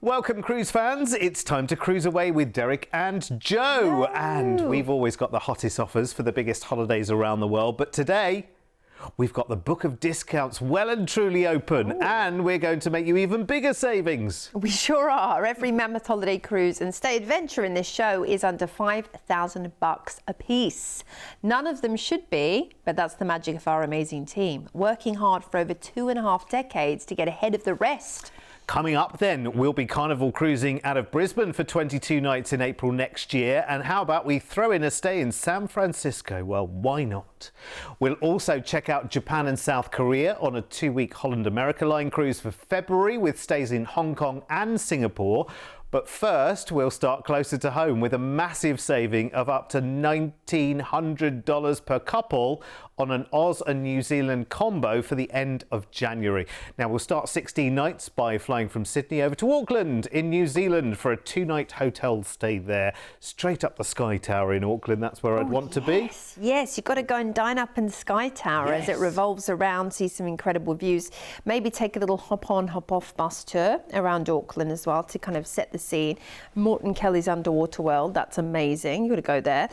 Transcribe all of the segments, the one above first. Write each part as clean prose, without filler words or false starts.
Welcome, cruise fans. It's time to cruise away with Derek and Joe. Hello. And we've always got the hottest offers for the biggest holidays around the world. But today, we've got the book of discounts well and truly open. Ooh. And we're going to make you even bigger savings. We sure are. Every Mammoth holiday cruise and stay adventure in this show is under $5,000 a piece. None of them should be, but that's the magic of our amazing team, working hard for over 2.5 decades to get ahead of the rest. Coming up then, we'll be carnival cruising out of Brisbane for 22 nights in April next year. And how about we throw in a stay in San Francisco? Well, why not? We'll also check out Japan and South Korea on a 2-week Holland America Line cruise for February with stays in Hong Kong and Singapore. But first, we'll start closer to home with a massive saving of up to $1,900 per couple on an Oz and New Zealand combo for the end of January. Now, we'll start 16 nights by flying from Sydney over to Auckland in New Zealand for a 2-night hotel stay there. Straight up the Sky Tower in Auckland, that's where I'd want to be. Yes, you've got to go and dine up in the Sky Tower as it revolves around, see some incredible views. Maybe take a little hop-on, hop-off bus tour around Auckland as well to kind of set the scene. Morton Kelly's Underwater World, that's amazing. You've got to go there.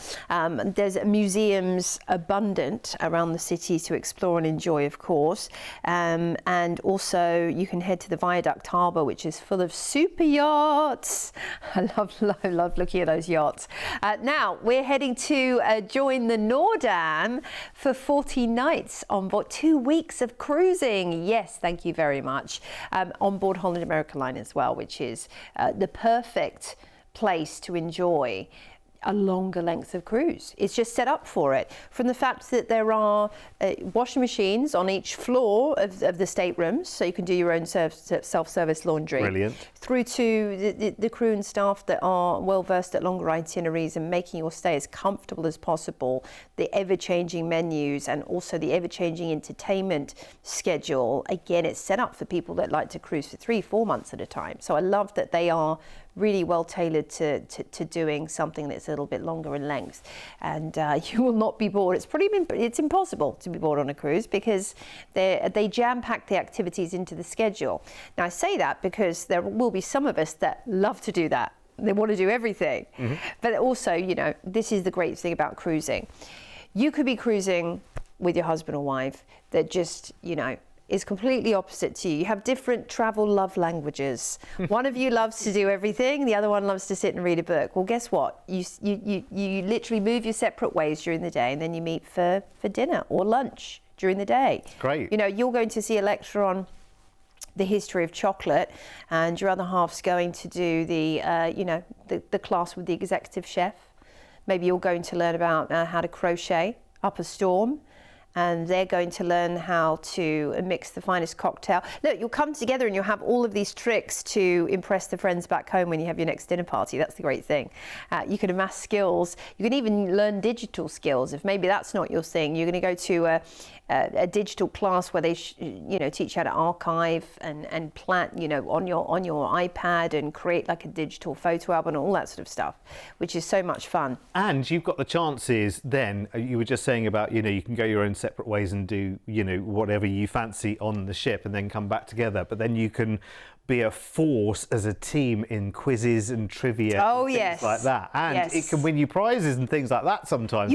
There's museums abundant around the city to explore and enjoy, of course. And also you can head to the Viaduct Harbour, which is full of super yachts. I love looking at those yachts. Now we're heading to join the Nordam for 40 nights on board, 2 weeks of cruising. Yes, thank you very much. On board Holland America Line as well, which is the perfect place to enjoy a longer length of cruise. It's just set up for it. From the fact that there are washing machines on each floor of the staterooms, so you can do your own self-service laundry. Brilliant. Through to the crew and staff that are well versed at longer itineraries and making your stay as comfortable as possible. The ever-changing menus and also the ever-changing entertainment schedule. Again, it's set up for people that like to cruise for 3-4 months at a time. So I love that they are really well tailored to doing something that's a little bit longer in length, and you will not be bored. It's impossible to be bored on a cruise because they jam-pack the activities into the schedule. Now I say that because there will be some of us that love to do that. They want to do everything. Mm-hmm. But also, you know, this is the great thing about cruising. You could be cruising with your husband or wife that just, you know, is completely opposite to you. You have different travel love languages. One of you loves to do everything, the other one loves to sit and read a book. Well, guess what? You literally move your separate ways during the day, and then you meet for dinner or lunch during the day. Great. You know, you're going to see a lecture on the history of chocolate, and your other half's going to do the class with the executive chef. Maybe you're going to learn about how to crochet up a storm, and they're going to learn how to mix the finest cocktail. Look, you'll come together and you'll have all of these tricks to impress the friends back home when you have your next dinner party. That's the great thing. You can amass skills. You can even learn digital skills. If maybe that's not your thing, you're going to go to a digital class where they teach you how to archive and plan, on your iPad, and create like a digital photo album and all that sort of stuff, which is so much fun. And you've got the chances then, you were just saying about, you can go your own separate ways and do, whatever you fancy on the ship and then come back together. But then you can be a force as a team in quizzes and trivia and things like that. And it can win you prizes and things like that sometimes.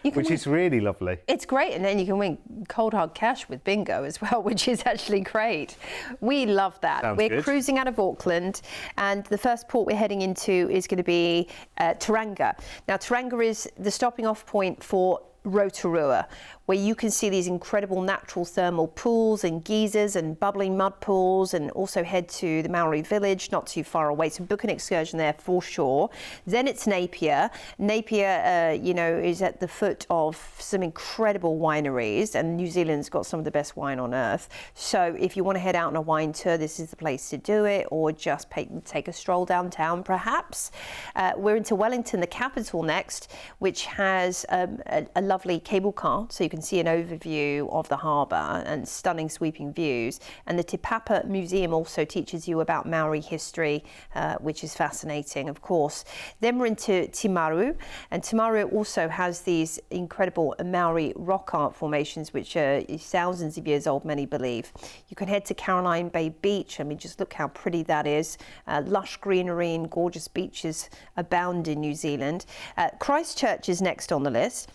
Which is really lovely. It's great. And then you can win cold hard cash with bingo as well, which is actually great. We love that. We're good. Cruising out of Auckland, and the first port we're heading into is going to be Tauranga. Now, Tauranga is the stopping off point for Rotorua, where you can see these incredible natural thermal pools and geysers and bubbling mud pools, and also head to the Maori village not too far away. So book an excursion there for sure. Then it's Napier. Napier, is at the foot of some incredible wineries, and New Zealand's got some of the best wine on earth. So if you want to head out on a wine tour, this is the place to do it, or just take a stroll downtown perhaps. We're into Wellington, the capital next, which has a lovely cable car, so you can can see an overview of the harbour and stunning sweeping views. And the Te Papa Museum also teaches you about Maori history, which is fascinating, of course. Then we're into Timaru, and Timaru also has these incredible Maori rock art formations, which are thousands of years old, many believe. You can head to Caroline Bay Beach. I mean, just look how pretty that is. Lush greenery and gorgeous beaches abound in New Zealand. Christchurch is next on the list.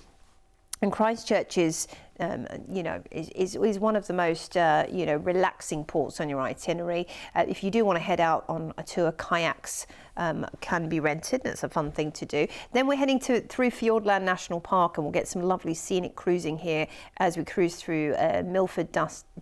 And Christchurch is, is one of the most, relaxing ports on your itinerary. If you do want to head out on a tour, kayaks can be rented. That's a fun thing to do. Then we're heading through Fiordland National Park, and we'll get some lovely scenic cruising here as we cruise through Milford,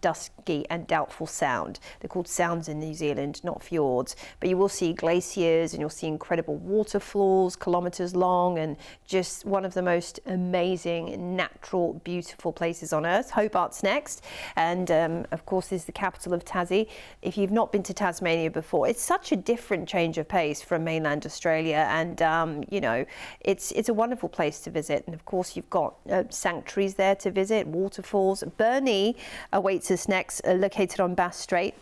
Dusky and Doubtful Sound. They're called sounds in New Zealand, not fjords. But you will see glaciers, and you'll see incredible waterfalls, kilometres long, and just one of the most amazing, natural, beautiful places on earth. Hobart's next, and of course is the capital of Tassie. If you've not been to Tasmania before, it's such a different change of pace from mainland Australia, and it's a wonderful place to visit. And of course you've got sanctuaries there to visit, waterfalls. Burnie awaits us next, located on Bass Strait,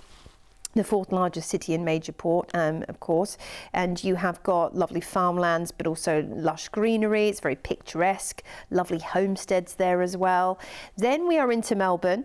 the fourth largest city and major port, of course, and you have got lovely farmlands, but also lush greenery. It's very picturesque, lovely homesteads there as well. Then we are into Melbourne,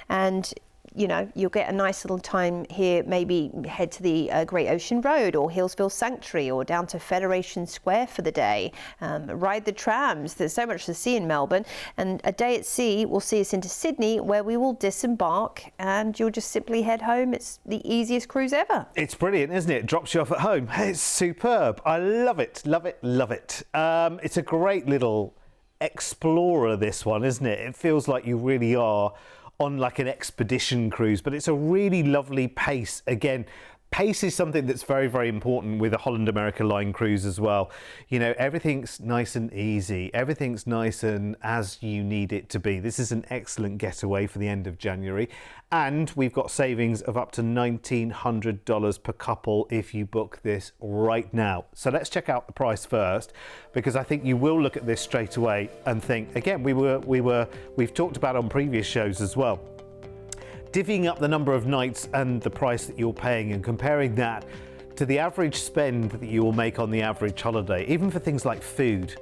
and you'll get a nice little time here. Maybe head to the Great Ocean Road or Hillsville Sanctuary, or down to Federation Square for the day. Ride the trams. There's so much to see in Melbourne. And a day at sea will see us into Sydney, where we will disembark, and you'll just simply head home. It's the easiest cruise ever. It's brilliant, isn't it? Drops you off at home. It's superb. I love it, love it, love it. It's a great little explorer, this one, isn't it? It feels like you really are on like an expedition cruise, but it's a really lovely pace. Again, pace is something that's very, very important with a Holland America Line cruise as well. Everything's nice and easy. Everything's nice and as you need it to be. This is an excellent getaway for the end of January. And we've got savings of up to $1,900 per couple if you book this right now. So let's check out the price first, because I think you will look at this straight away and think, again, we've talked about on previous shows as well, divvying up the number of nights and the price that you're paying and comparing that to the average spend that you will make on the average holiday, even for things like food.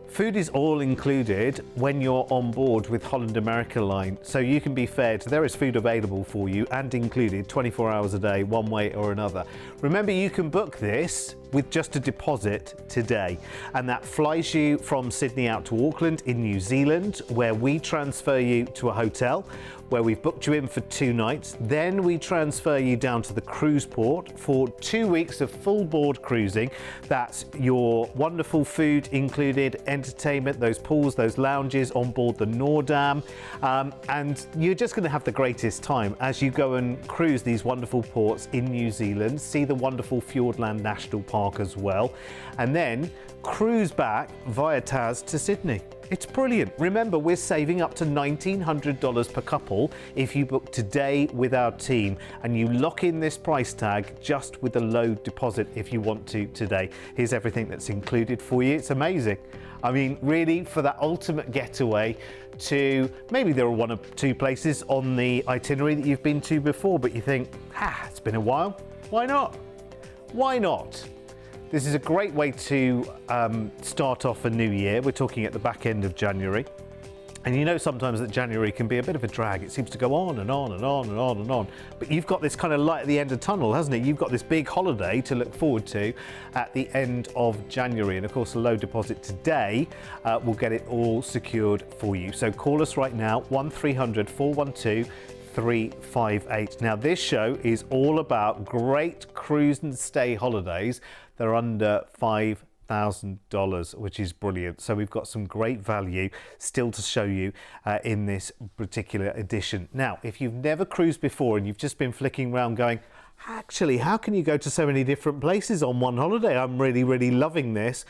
Food is all included when you're on board with Holland America Line, so you can be fed. There is food available for you and included 24 hours a day, one way or another. Remember, you can book this with just a deposit today, and that flies you from Sydney out to Auckland in New Zealand, where we transfer you to a hotel where we've booked you in for 2 nights. Then we transfer you down to the cruise port for 2 weeks of full board cruising. That's your wonderful food included, entertainment, those pools, those lounges on board the Noordam, and you're just going to have the greatest time as you go and cruise these wonderful ports in New Zealand, see the wonderful Fiordland National Park as well, and then cruise back via Tas to Sydney. It's brilliant. Remember, we're saving up to $1,900 per couple if you book today with our team, and you lock in this price tag just with a low deposit if you want to today. Here's everything that's included for you. It's amazing. I mean, really, for that ultimate getaway to, maybe there are 1 or 2 places on the itinerary that you've been to before, but you think, it's been a while. Why not? Why not? This is a great way to start off a new year. We're talking at the back end of January. And sometimes that January can be a bit of a drag. It seems to go on and on and on and on and on. But you've got this kind of light at the end of the tunnel, hasn't it? You've got this big holiday to look forward to at the end of January. And of course, a low deposit today will get it all secured for you. So call us right now, 1300 412 358. Now, this show is all about great cruise and stay holidays. They're under $5,000, which is brilliant. So we've got some great value still to show you in this particular edition. Now, if you've never cruised before and you've just been flicking around going, actually, how can you go to so many different places on one holiday? I'm really, really loving this.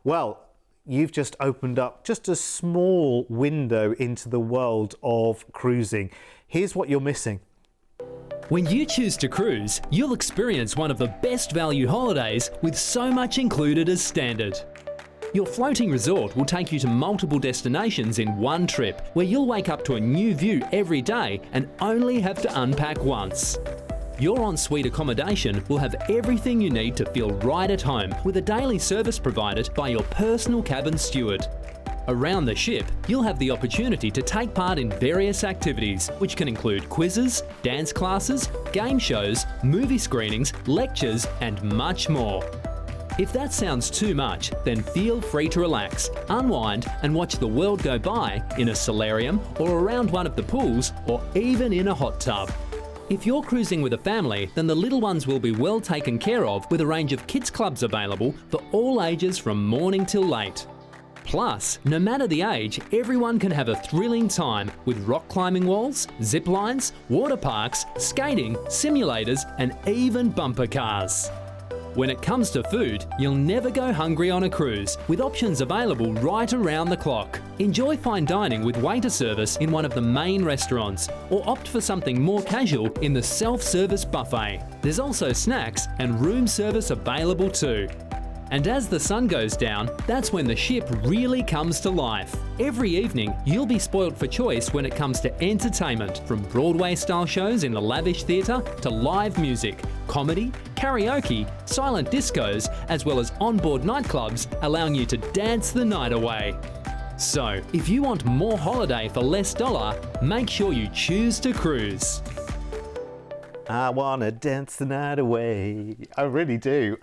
Well, you've just opened up just a small window into the world of cruising. Here's what you're missing. When you choose to cruise, you'll experience one of the best value holidays with so much included as standard. Your floating resort will take you to multiple destinations in one trip, where you'll wake up to a new view every day and only have to unpack once. Your en-suite accommodation will have everything you need to feel right at home, with a daily service provided by your personal cabin steward. Around the ship, you'll have the opportunity to take part in various activities, which can include quizzes, dance classes, game shows, movie screenings, lectures, and much more. If that sounds too much, then feel free to relax, unwind, and watch the world go by in a solarium or around one of the pools, or even in a hot tub. If you're cruising with a family, then the little ones will be well taken care of, with a range of kids clubs available for all ages from morning till late. Plus, no matter the age, everyone can have a thrilling time with rock climbing walls, zip lines, water parks, skating, simulators, and even bumper cars. When it comes to food, you'll never go hungry on a cruise, with options available right around the clock. Enjoy fine dining with waiter service in one of the main restaurants, or opt for something more casual in the self-service buffet. There's also snacks and room service available too. And as the sun goes down, that's when the ship really comes to life. Every evening, you'll be spoilt for choice when it comes to entertainment, from Broadway-style shows in the lavish theatre to live music, comedy, karaoke, silent discos, as well as onboard nightclubs, allowing you to dance the night away. So, if you want more holiday for less dollar, make sure you choose to cruise. I want to dance the night away. I really do.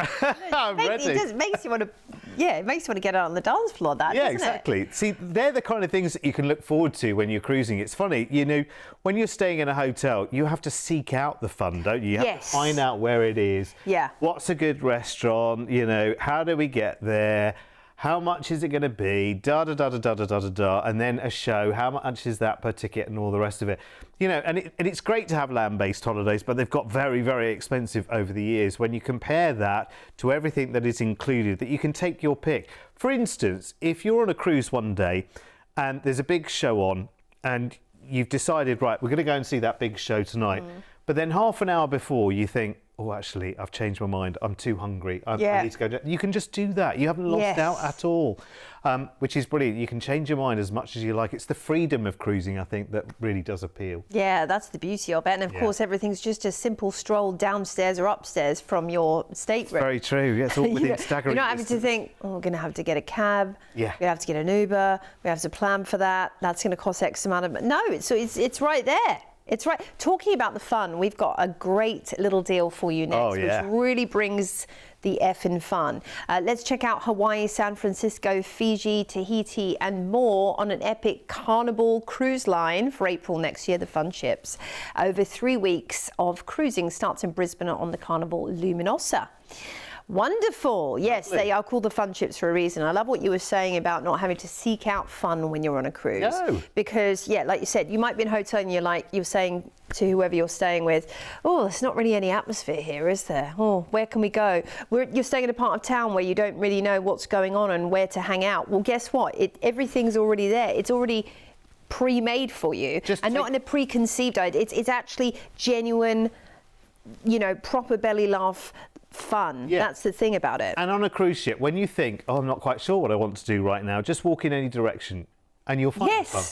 I'm ready. It makes you want to, it makes you want to get out on the dance floor, that, Yeah, doesn't exactly. it? See, they're the kind of things that you can look forward to when you're cruising. It's funny, you know, when you're staying in a hotel, you have to seek out the fun, don't you? You have to find out where it is. Yeah. What's a good restaurant? You know, how do we get there? How much is it going to be? Da da da da da da da da da, and then a show. How much is that per ticket, and all the rest of it? You know, and it's great to have land-based holidays, but they've got very, very expensive over the years. When you compare that to everything that is included, that you can take your pick. For instance, if you're on a cruise one day and there's a big show on, and you've decided, right, we're going to go and see that big show tonight, but then half an hour before you think, oh, actually, I've changed my mind. I'm too hungry. I need to go. You can just do that. You haven't lost out at all, which is brilliant. You can change your mind as much as you like. It's the freedom of cruising, I think, that really does appeal. Yeah, that's the beauty of it. And of course, everything's just a simple stroll downstairs or upstairs from your stateroom. Very true. Yeah, it's all within staggering You're not having to think, oh, we're going to have to get a cab. Yeah. We're going to have to get an Uber. We have to plan for that. That's going to cost X amount of... No, it's right there. It's right. Talking about the fun, we've got a great little deal for you next, which really brings the effing fun. Let's check out Hawaii, San Francisco, Fiji, Tahiti, and more on an epic Carnival cruise line for April next year, the fun ships. Over 3 weeks of cruising starts in Brisbane on the Carnival Luminosa. Wonderful. Yes, they are called the fun ships for a reason. I love what you were saying about not having to seek out fun when you're on a cruise. No. Because, like you said, you might be in a hotel and you're saying to whoever you're staying with, oh, there's not really any atmosphere here, is there? Oh, where can we go? You're staying in a part of town where you don't really know what's going on and where to hang out. Well, guess what? Everything's already there. It's already pre-made for you, and not in a preconceived idea. It's actually genuine, proper belly laugh fun. That's the thing about it. And on a cruise ship, when you think, oh, I'm not quite sure what I want to do right now, just walk in any direction and you'll find fun.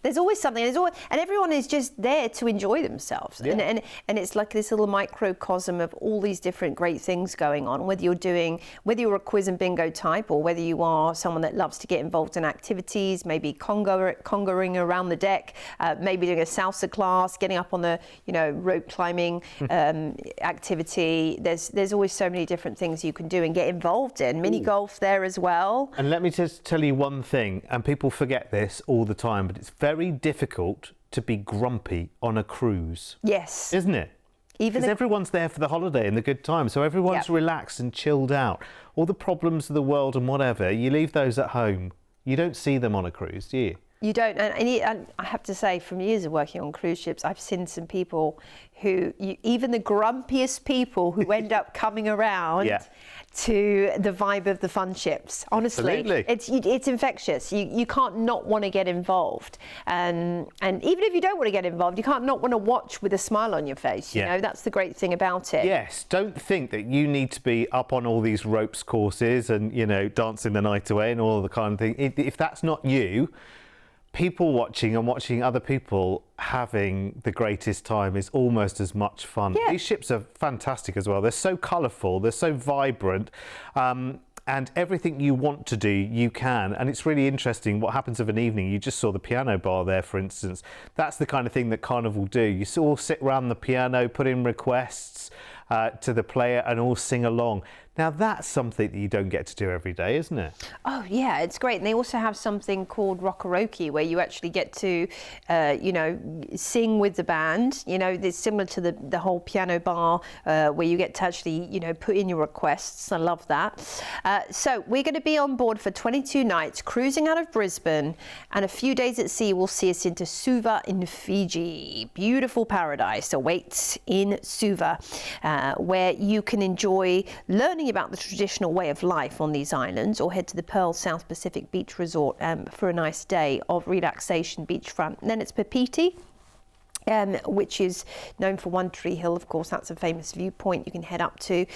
There's always something. And everyone is just there to enjoy themselves. And it's like this little microcosm of all these different great things going on, whether you're a quiz and bingo type, or whether you are someone that loves to get involved in activities, maybe congoing around the deck, maybe doing a salsa class, getting up on the, rope climbing activity. There's always so many different things you can do and get involved in. Mini golf there as well. And let me just tell you one thing, and people forget this all the time, but it's very difficult to be grumpy on a cruise. Yes. Isn't it? Because everyone's there for the holiday and the good time, so everyone's relaxed and chilled out. All the problems of the world and whatever, you leave those at home. You don't see them on a cruise, do you? You don't, and I have to say, from years of working on cruise ships, I've seen some people who, even the grumpiest people who end up coming around to the vibe of the fun ships. Honestly, it's infectious. You can't not want to get involved, and even if you don't want to get involved, you can't not want to watch with a smile on your face. You know, that's the great thing about it. Yes, don't think that you need to be up on all these ropes courses and, you know, dancing the night away and all the kind of thing. If that's not you, people watching and watching other people having the greatest time is almost as much fun. Yeah. These ships are fantastic as well. They're so colourful, they're so vibrant, and everything you want to do, you can. And it's really interesting what happens of an evening. You just saw the piano bar there, for instance. That's the kind of thing that Carnival do. You all sit around the piano, put in requests to the player and all sing along. Now that's something that you don't get to do every day, isn't it? Oh yeah, it's great. And they also have something called rockaroke, where you actually get to, you know, sing with the band. You know, it's similar to the whole piano bar, where you get to actually, you know, put in your requests. I love that. So we're going to be on board for 22 nights, cruising out of Brisbane, and a few days at sea will see us into Suva in Fiji. Beautiful paradise awaits in Suva, where you can enjoy learning about the traditional way of life on these islands, or head to the Pearl South Pacific Beach Resort for a nice day of relaxation beachfront. And then it's Papiti, which is known for One Tree Hill. Of course, that's a famous viewpoint you can head up to.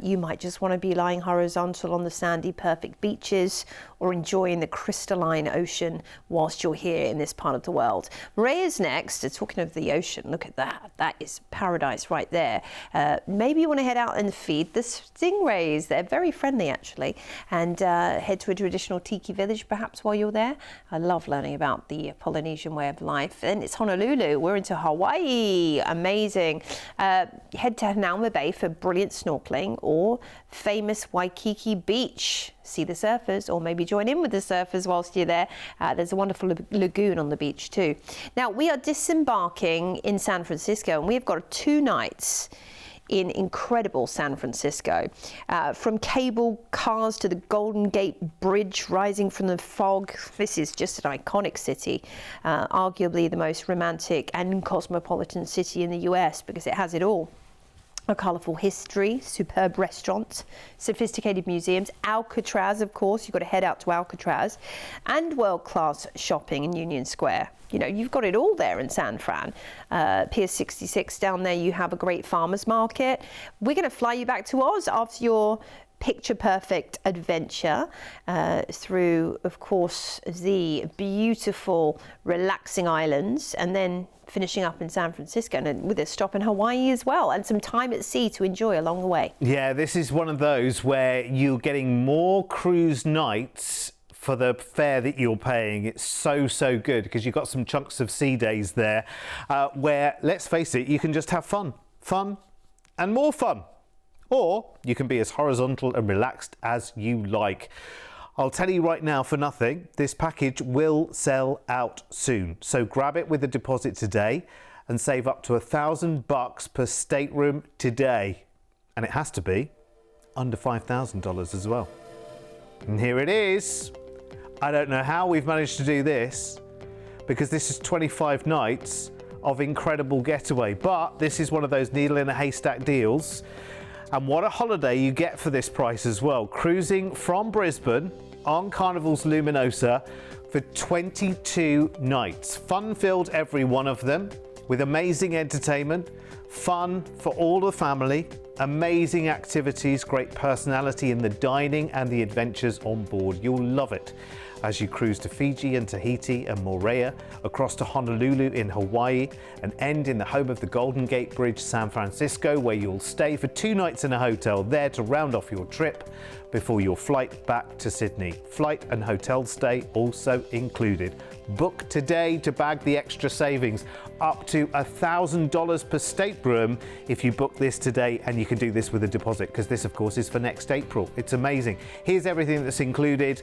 You might just want to be lying horizontal on the sandy, perfect beaches, or enjoying the crystalline ocean whilst you're here in this part of the world. Moorea's next. Talking of the ocean, look at that. That is paradise right there. Maybe you want to head out and feed the stingrays. They're very friendly, actually. And head to a traditional tiki village, perhaps, while you're there. I love learning about the Polynesian way of life. And it's Honolulu. We're into Hawaii. Amazing. Head to Hanauma Bay for brilliant snorkeling, or famous Waikiki Beach. See the surfers, or maybe join in with the surfers whilst you're there. There's a wonderful lagoon on the beach too. Now we are disembarking in San Francisco, and we've got 2 nights in incredible San Francisco. From cable cars to the Golden Gate Bridge rising from the fog. This is just an iconic city, arguably the most romantic and cosmopolitan city in the US, because it has it all. A colourful history, superb restaurants, sophisticated museums, Alcatraz, of course, you've got to head out to Alcatraz, and world-class shopping in Union Square. You know, you've got it all there in San Fran. Pier 66 down there, you have a great farmers market. We're going to fly you back to Oz after your picture-perfect adventure through, of course, the beautiful, relaxing islands, and then finishing up in San Francisco, and with a stop in Hawaii as well, and some time at sea to enjoy along the way. Yeah, this is one of those where you're getting more cruise nights for the fare that you're paying. It's so good, because you've got some chunks of sea days there where, let's face it, you can just have fun and more fun. Or you can be as horizontal and relaxed as you like. I'll tell you right now, for nothing, this package will sell out soon. So grab it with a deposit today and save up to $1,000 per stateroom today. And it has to be under $5,000 as well. And here it is. I don't know how we've managed to do this, because this is 25 nights of incredible Getaway. But this is one of those needle in a haystack deals. And what a holiday you get for this price as well. Cruising from Brisbane on Carnival's Luminosa for 22 nights. Fun-filled, every one of them, with amazing entertainment, fun for all the family, amazing activities, great personality in the dining and the adventures on board. You'll love it as you cruise to Fiji and Tahiti and Moorea, across to Honolulu in Hawaii, and end in the home of the Golden Gate Bridge, San Francisco, where you'll stay for 2 nights in a hotel there to round off your trip before your flight back to Sydney. Flight and hotel stay also included. Book today to bag the extra savings, up to $1,000 per stateroom if you book this today, and you can do this with a deposit, because this of course is for next April. It's amazing. Here's everything that's included.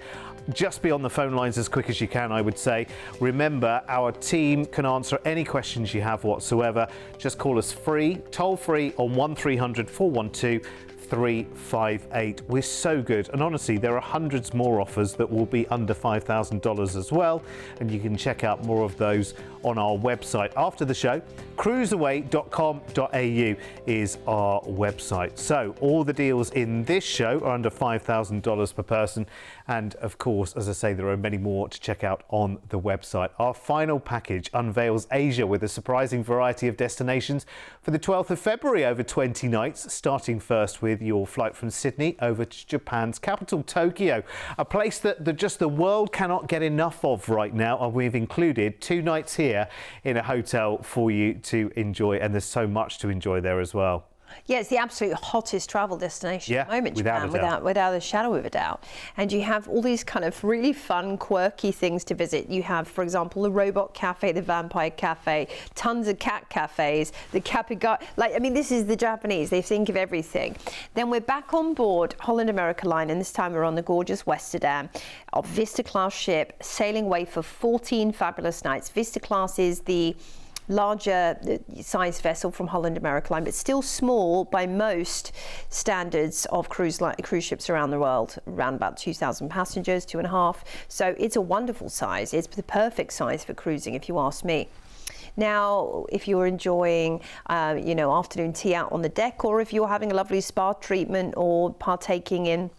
Just be on the phone lines as quick as you can, I would say. Remember, our team can answer any questions you have whatsoever. Just call us free, toll free on 1300 412 358. We're so good, and honestly there are hundreds more offers that will be under $5,000 as well, and you can check out more of those on our website after the show. CruiseAway.com.au is our website. So all the deals in this show are under $5,000 per person, and of course, as I say, there are many more to check out on the website. Our final package unveils Asia with a surprising variety of destinations for the 12th of February over 20 nights, starting first with your flight from Sydney over to Japan's capital, Tokyo, a place that just the world cannot get enough of right now, and we've included 2 nights here in a hotel for you to enjoy, and there's so much to enjoy there as well. Yeah, it's the absolute hottest travel destination at the moment, Japan, without a shadow of a doubt. And you have all these kind of really fun, quirky things to visit. You have, for example, the robot cafe, the vampire cafe, tons of cat cafes, the capigara. Like, I mean, this is the Japanese. They think of everything. Then we're back on board Holland America Line, and this time we're on the gorgeous Westerdam, our Vista Class ship, sailing away for 14 fabulous nights. Vista Class is the larger size vessel from Holland America Line, but still small by most standards of cruise ships around the world, around about 2,000 passengers, 2.5. So it's a wonderful size. It's the perfect size for cruising, if you ask me. Now, if you're enjoying, afternoon tea out on the deck, or if you're having a lovely spa treatment or partaking in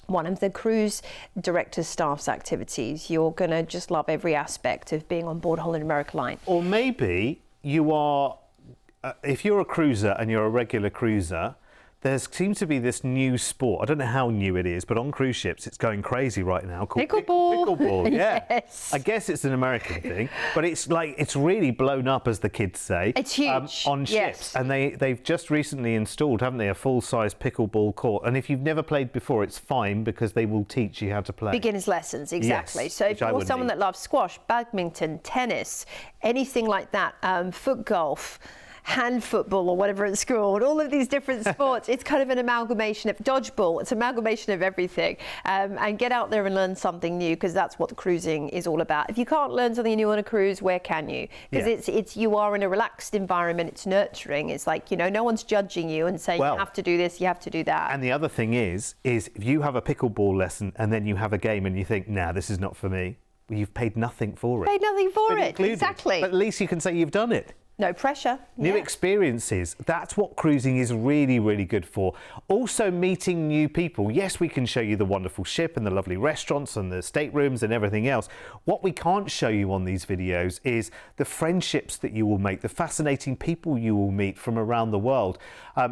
one of the cruise director's staff's activities, you're going to just love every aspect of being on board Holland America Line. Or maybe you are, if you're a cruiser and you're a regular cruiser, there seems to be this new sport. I don't know how new it is, but on cruise ships it's going crazy right now, called pickleball. Pickleball, yeah. Yes. I guess it's an American thing, but it's really blown up, as the kids say. It's huge. On ships. Yes. And they've just recently installed, haven't they, a full-size pickleball court. And if you've never played before, it's fine, because they will teach you how to play. Beginner's lessons, exactly. Yes, so if you're someone that loves squash, badminton, tennis, anything like that, foot golf, hand football, or whatever it's called, all of these different sports, it's kind of an amalgamation of dodgeball. It's an amalgamation of everything. And get out there and learn something new, because that's what the cruising is all about. If you can't learn something new on a cruise, where can you? Because it's you are in a relaxed environment. It's nurturing. It's like, no one's judging you and saying, you have to do this, you have to do that. And the other thing is if you have a pickleball lesson and then you have a game and you think, nah, this is not for me, well, you've paid nothing for it. Paid nothing for it, included. exactly. But at least you can say you've done it. No pressure. New experiences. That's what cruising is really, really good for. Also meeting new people. Yes, we can show you the wonderful ship and the lovely restaurants and the staterooms and everything else. What we can't show you on these videos is the friendships that you will make, the fascinating people you will meet from around the world.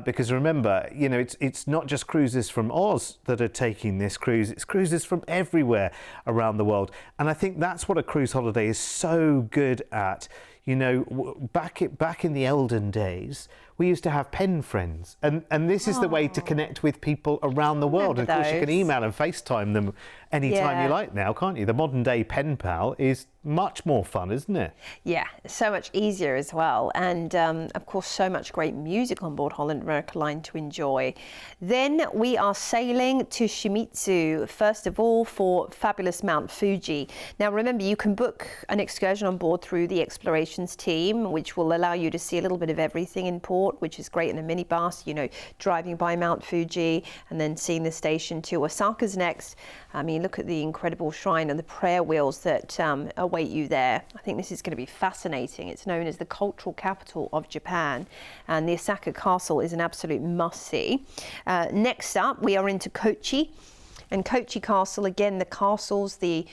Because remember, it's not just cruises from Oz that are taking this cruise. It's cruises from everywhere around the world. And I think that's what a cruise holiday is so good at. Back in the olden days, we used to have pen friends, and this is the way to connect with people around the world. And of course, you can email and FaceTime them anytime you like now, can't you? The modern day pen pal is much more fun, isn't it? Yeah, so much easier as well. And of course, so much great music on board Holland America Line to enjoy. Then we are sailing to Shimizu, first of all, for fabulous Mount Fuji. Now, remember, you can book an excursion on board through the explorations team, which will allow you to see a little bit of everything in port, which is great in a minibus, driving by Mount Fuji and then seeing the station to Osaka's next. I mean, look at the incredible shrine and the prayer wheels that await you there. I think this is going to be fascinating. It's known as the cultural capital of Japan, and the Osaka Castle is an absolute must-see. Next up, we are into Kochi. And Kochi Castle, again, the castles, the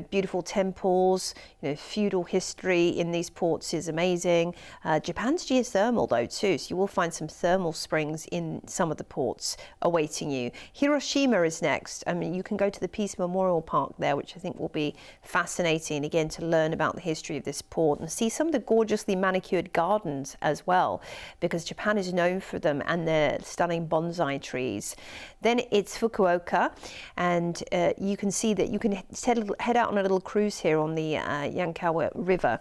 beautiful temples, feudal history in these ports is amazing. Japan's geothermal though too, so you will find some thermal springs in some of the ports awaiting you. Hiroshima is next. I mean, you can go to the Peace Memorial Park there, which I think will be fascinating, again, to learn about the history of this port and see some of the gorgeously manicured gardens as well, because Japan is known for them and their stunning bonsai trees. Then it's Fukuoka, and you can see that you can head out on a little cruise here on the Yankawa River.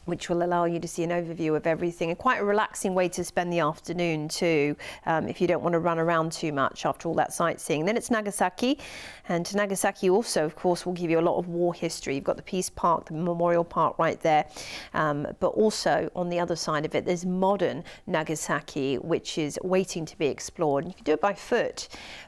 which will allow you to see an overview of everything, and quite a relaxing way to spend the afternoon too, if you don't want to run around too much after all that sightseeing. Then it's Nagasaki, and Nagasaki also, of course, will give you a lot of war history. You've got the Peace Park, the Memorial Park right there, but also on the other side of it, there's modern Nagasaki, which is waiting to be explored. And you can do it by foot.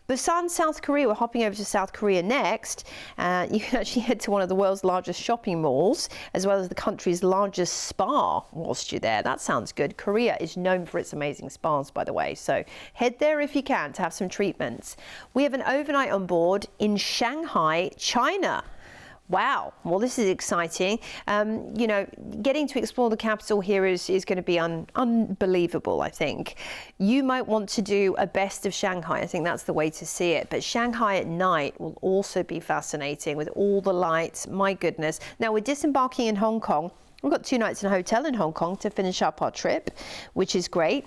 Busan, South Korea, we're hopping over to South Korea next. You can actually head to one of the world's largest shopping malls, as well as the country's largest spa whilst you're there. That sounds good. Korea is known for its amazing spas, by the way, so head there if you can to have some treatments. We have an overnight on board in Shanghai, China. Wow, well, this is exciting. You know, getting to explore the capital here is going to be unbelievable, I think. You might want to do a best of Shanghai. I think that's the way to see it. But Shanghai at night will also be fascinating with all the lights. My goodness. Now, we're disembarking in Hong Kong. We've got 2 nights in a hotel in Hong Kong to finish up our trip, which is great.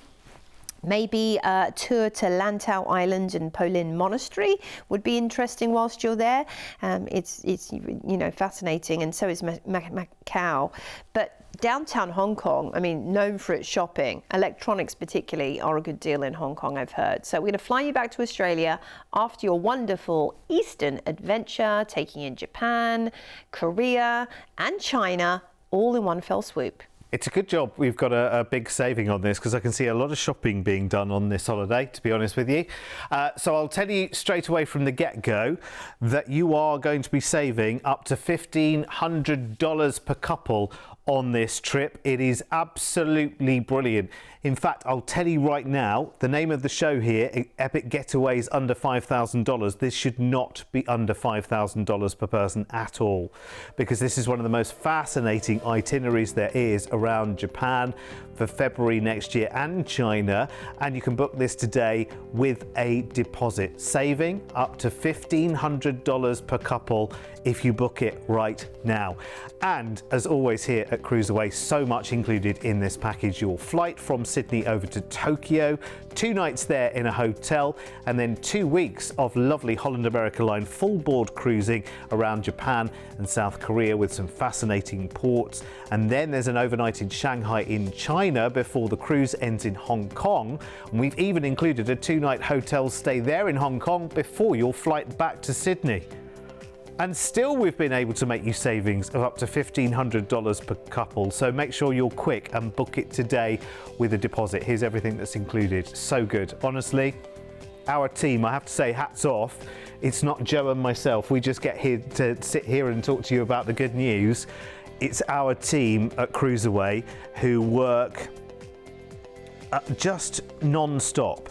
Maybe a tour to Lantau Island and Polin Monastery would be interesting whilst you're there. It's you know, fascinating, and so is Macau. But downtown Hong Kong, I mean, known for its shopping, electronics particularly are a good deal in Hong Kong, I've heard. So we're going to fly you back to Australia after your wonderful Eastern adventure, taking in Japan, Korea and China all in one fell swoop. It's a good job we've got a big saving on this, because I can see a lot of shopping being done on this holiday, to be honest with you. So I'll tell you straight away from the get-go that you are going to be saving up to $1,500 per couple on this trip. It is absolutely brilliant. In fact, I'll tell you right now, the name of the show here, Epic Getaways Under $5,000. This should not be under $5,000 per person at all, because this is one of the most fascinating itineraries there is around Japan for February next year, and China. And you can book this today with a deposit, saving up to $1,500 per couple if you book it right now. And as always here at CruiseAway, so much included in this package. Your flight from Sydney over to Tokyo, 2 nights there in a hotel, and then 2 weeks of lovely Holland America Line full board cruising around Japan and South Korea with some fascinating ports. And then there's an overnight in Shanghai in China before the cruise ends in Hong Kong. And we've even included a 2-night hotel stay there in Hong Kong before your flight back to Sydney. And still we've been able to make you savings of up to $1,500 per couple. So make sure you're quick and book it today with a deposit. Here's everything that's included. So good. Honestly, our team, I have to say, hats off. It's not Joe and myself. We just get here to sit here and talk to you about the good news. It's our team at CruiseAway who work just non-stop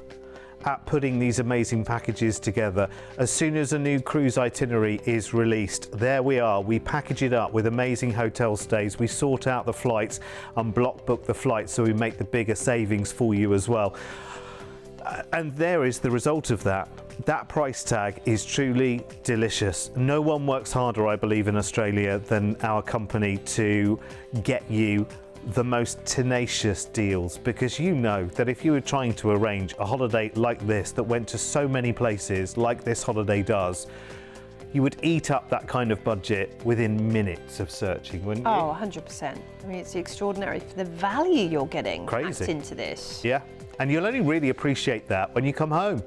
at putting these amazing packages together. As soon as a new cruise itinerary is released, there we are. We package it up with amazing hotel stays. We sort out the flights and block book the flights, so we make the bigger savings for you as well. And there is the result of that. That price tag is truly delicious. No one works harder, I believe, in Australia than our company to get you the most tenacious deals, because you know that if you were trying to arrange a holiday like this that went to so many places like this holiday does, you would eat up that kind of budget within minutes of searching, wouldn't you? Oh, 100%. I mean, it's extraordinary for the value you're getting packed into this. Yeah, and you'll only really appreciate that when you come home.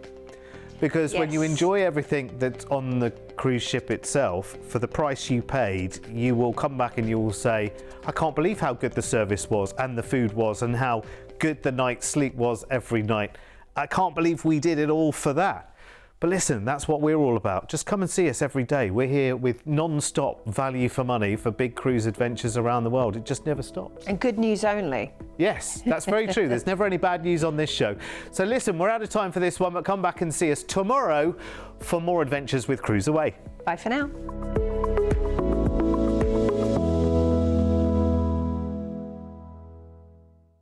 Because when you enjoy everything that's on the cruise ship itself, for the price you paid, you will come back and you will say, I can't believe how good the service was and the food was and how good the night's sleep was every night. I can't believe we did it all for that. But listen, that's what we're all about. Just come and see us every day. We're here with non-stop value for money for big cruise adventures around the world. It just never stops. And good news only. Yes, that's very true. There's never any bad news on this show. So listen, we're out of time for this one, but come back and see us tomorrow for more adventures with CruiseAway. Bye for now.